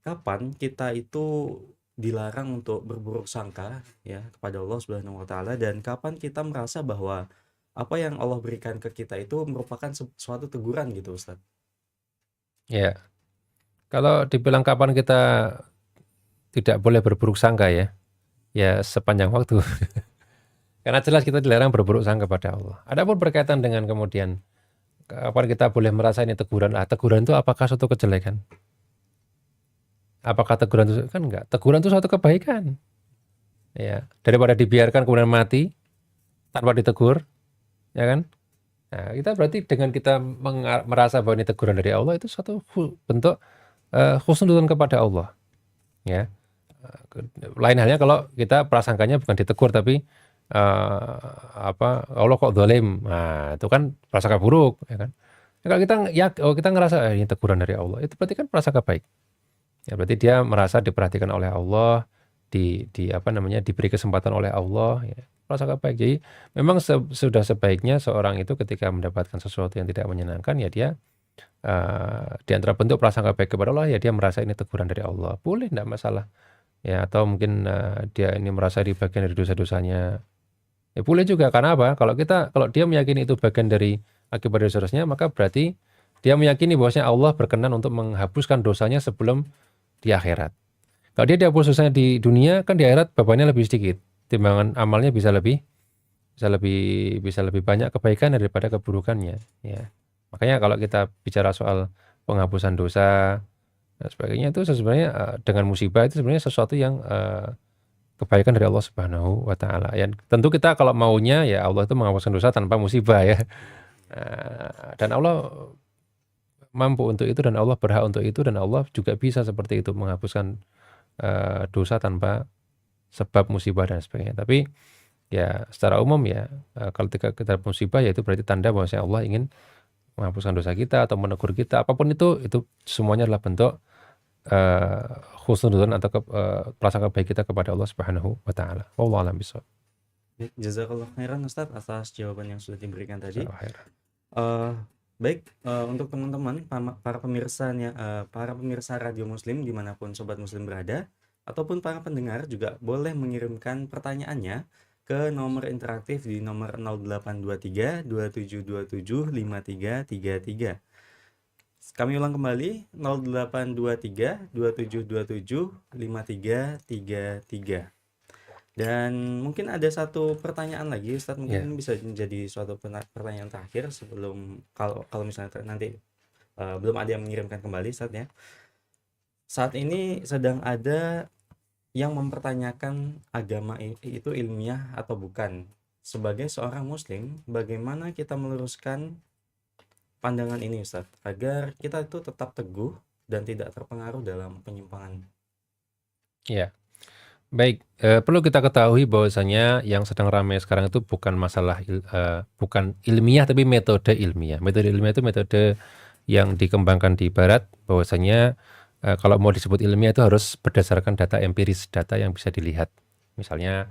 kapan kita itu dilarang untuk berburuk sangka ya kepada Allah Subhanahu wa taala dan kapan kita merasa bahwa apa yang Allah berikan ke kita itu merupakan suatu teguran gitu Ustaz? Ya, kalau dibilang kapan kita tidak boleh berburuk sangka ya, ya sepanjang waktu. Karena jelas kita dilarang berburuk sangka pada Allah. Adapun berkaitan dengan kemudian kapan kita boleh merasa ini teguran. Teguran itu apakah suatu kejelekan? Apakah teguran itu kan enggak? Teguran itu suatu kebaikan. Ya, daripada dibiarkan kemudian mati tanpa ditegur, ya kan? Nah, kita berarti dengan kita merasa bahwa ini teguran dari Allah itu suatu bentuk husnudzon kepada Allah, ya. Lain halnya kalau kita prasangkanya bukan ditegur tapi Allah kok zalim. Nah, itu kan prasangka buruk, ya kan? Kalau kita ngerasa ini teguran dari Allah, itu berarti kan prasangka baik. Ya, berarti dia merasa diperhatikan oleh Allah, diberi kesempatan oleh Allah, ya. Prasangka baik. Jadi memang sudah sebaiknya seorang itu ketika mendapatkan sesuatu yang tidak menyenangkan ya dia di antara bentuk prasangka baik kepada Allah ya dia merasa ini teguran dari Allah. Boleh, enggak masalah. Ya, atau mungkin dia ini merasa di bagian dari dosa-dosanya. Ya boleh juga, karena apa? Kalau dia meyakini itu bagian dari akibat dosa-dosanya, maka berarti dia meyakini bahwasanya Allah berkenan untuk menghapuskan dosanya sebelum di akhirat. Kalau dia dihapus dosanya di dunia, kan di akhirat bebannya lebih sedikit. Timbangan amalnya bisa lebih banyak kebaikan daripada keburukannya, ya. Makanya kalau kita bicara soal penghapusan dosa dan sebagainya itu sebenarnya dengan musibah itu sebenarnya sesuatu yang kebaikan dari Allah Subhanahu wa taala. Ya, tentu kita kalau maunya ya Allah itu menghapuskan dosa tanpa musibah ya. Dan Allah mampu untuk itu dan Allah berhak untuk itu dan Allah juga bisa seperti itu menghapuskan dosa tanpa sebab musibah dan sebagainya. Tapi ya secara umum ya kalau kita musibah ya itu berarti tanda bahwa Allah ingin menghapuskan dosa kita atau menegur kita, apapun itu semuanya adalah bentuk husnudzon atau prasangka baik kita kepada Allah Subhanahu wa taala. Wallahu a'lam bishawab. Jazakallah khairan Ustaz atas jawaban yang sudah diberikan tadi. Khairan. Baik, untuk teman-teman para pemirsa Radio Muslim dimanapun Sobat Muslim berada, ataupun para pendengar juga boleh mengirimkan pertanyaannya ke nomor interaktif di nomor 0823 2727 5333. Kami ulang kembali 0823 2727 5333. Dan mungkin ada satu pertanyaan lagi Ustadz, mungkin ini bisa menjadi suatu pertanyaan terakhir sebelum kalau misalnya nanti belum ada yang mengirimkan kembali Ustadz ya. Saat ini sedang ada yang mempertanyakan agama itu ilmiah atau bukan. Sebagai seorang muslim, bagaimana kita meluruskan pandangan ini Ustadz agar kita itu tetap teguh dan tidak terpengaruh dalam penyimpangan? Ya. Baik, perlu kita ketahui bahwasanya yang sedang ramai sekarang itu bukan masalah bukan ilmiah tapi metode ilmiah. Metode ilmiah itu metode yang dikembangkan di barat, bahwasanya kalau mau disebut ilmiah itu harus berdasarkan data empiris, data yang bisa dilihat. Misalnya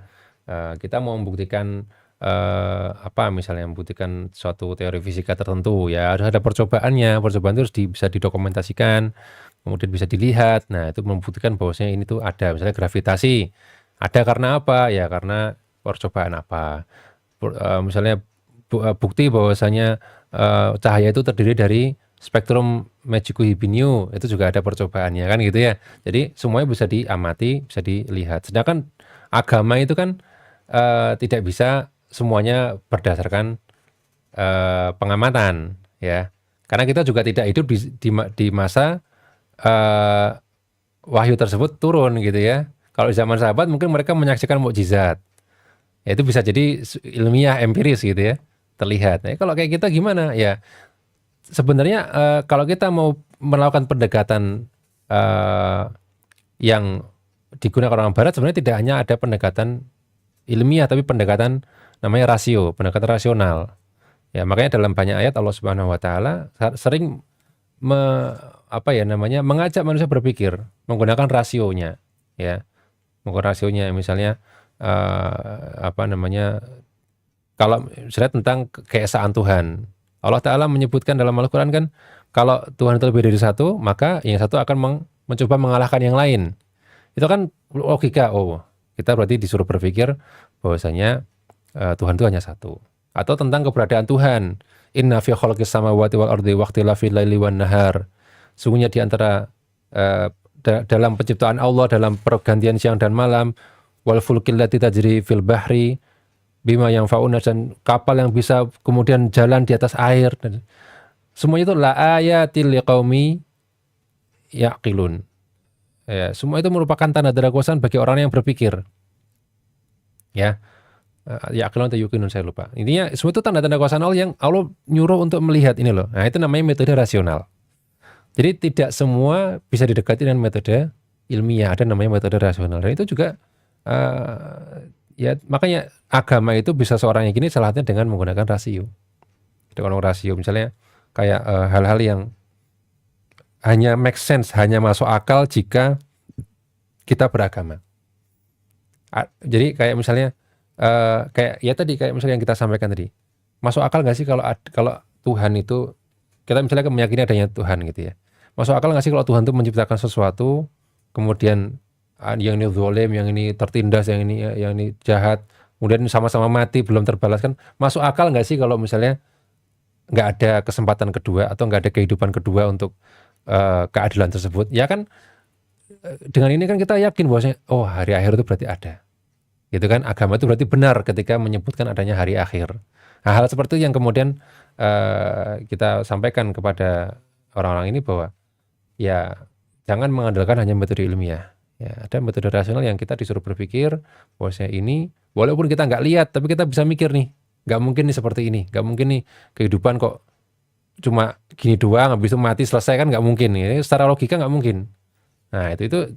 kita mau membuktikan misalnya membuktikan suatu teori fisika tertentu, ya harus ada percobaannya. Percobaan itu harus bisa didokumentasikan, kemudian bisa dilihat. Nah, itu membuktikan bahwasanya ini tuh ada. Misalnya gravitasi, ada karena apa? Ya karena percobaan apa. Misalnya bukti bahwasanya cahaya itu terdiri dari spektrum Magicu-Hibiniu, itu juga ada percobaannya kan gitu ya. Jadi semuanya bisa diamati, bisa dilihat. Sedangkan agama itu kan tidak bisa semuanya berdasarkan pengamatan, ya. Karena kita juga tidak hidup di masa wahyu tersebut turun gitu ya. Kalau di zaman sahabat mungkin mereka menyaksikan mukjizat. Ya itu bisa jadi ilmiah empiris gitu ya, terlihat. Nah, kalau kayak kita gimana? Ya sebenarnya kalau kita mau melakukan pendekatan yang digunakan orang barat, sebenarnya tidak hanya ada pendekatan ilmiah tapi pendekatan namanya rasio, pendekatan rasional. Ya, makanya dalam banyak ayat Allah Subhanahu wa taala sering mengajak manusia berpikir menggunakan rasionya, ya. Menggunakan rasionya misalnya kalau misalnya tentang keesaan Tuhan. Allah taala menyebutkan dalam Al-Qur'an kan kalau Tuhan itu lebih dari satu, maka yang satu akan mencoba mengalahkan yang lain. Itu kan logika, oh kita berarti disuruh berpikir bahwasanya Tuhan itu hanya satu. Atau tentang keberadaan Tuhan. Inna fi khalqis samawati wal ardi waqtilafil laili wan nahar. Sungguhnya di antara dalam penciptaan Allah, dalam pergantian siang dan malam, wal fulkil lati tajri fil bahri bima yang fauna, dan kapal yang bisa kemudian jalan di atas air, dan semuanya itu la ayatil liqaumi yaqilun. Ya, semua itu merupakan tanda-tanda kekuasaan bagi orang yang berpikir. Ya. Yaqilun atau yuqinun, saya lupa. Intinya semua itu tanda-tanda kekuasaan Allah yang Allah nyuruh untuk melihat ini loh. Nah, itu namanya metode rasional. Jadi tidak semua bisa didekati dengan metode ilmiah, ada namanya metode rasional. Dan itu juga ya makanya agama itu bisa seorang yang gini salah satunya dengan menggunakan rasio. Dengan rasio misalnya kayak hal-hal yang hanya make sense, hanya masuk akal jika kita beragama. Jadi kayak misalnya kayak ya tadi, kayak misalnya yang kita sampaikan tadi, masuk akal nggak sih kalau Tuhan itu, kita misalnya meyakini adanya Tuhan gitu ya, masuk akal nggak sih kalau Tuhan itu menciptakan sesuatu, kemudian yang ini zalim, yang ini tertindas, yang ini jahat, kemudian sama-sama mati belum terbalaskan. Masuk akal nggak sih kalau misalnya nggak ada kesempatan kedua atau nggak ada kehidupan kedua untuk keadilan tersebut? Ya kan, dengan ini kan kita yakin bahwasanya oh hari akhir itu berarti ada. Gitu kan, agama itu berarti benar ketika menyebutkan adanya hari akhir. Nah, hal seperti itu yang kemudian kita sampaikan kepada orang-orang ini bahwa ya jangan mengandalkan hanya metode ilmiah. Ya, ada metode rasional yang kita disuruh berpikir bahwasanya ini walaupun kita nggak lihat tapi kita bisa mikir nih, nggak mungkin nih seperti ini, nggak mungkin nih kehidupan kok cuma gini doang habis itu mati selesai, kan nggak mungkin. Ini secara logika nggak mungkin. Nah, itu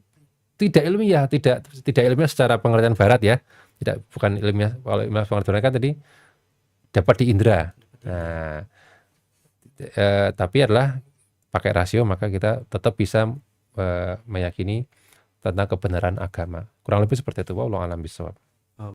tidak ilmiah, tidak ilmiah secara pengertian barat ya. Bukan ilmiah, kalau ilmiah pengertian kan tadi dapat di indera. Nah, tapi adalah pakai rasio, maka kita tetap bisa meyakini tentang kebenaran agama. Kurang lebih seperti itu. Wallahu a'lam bishawab.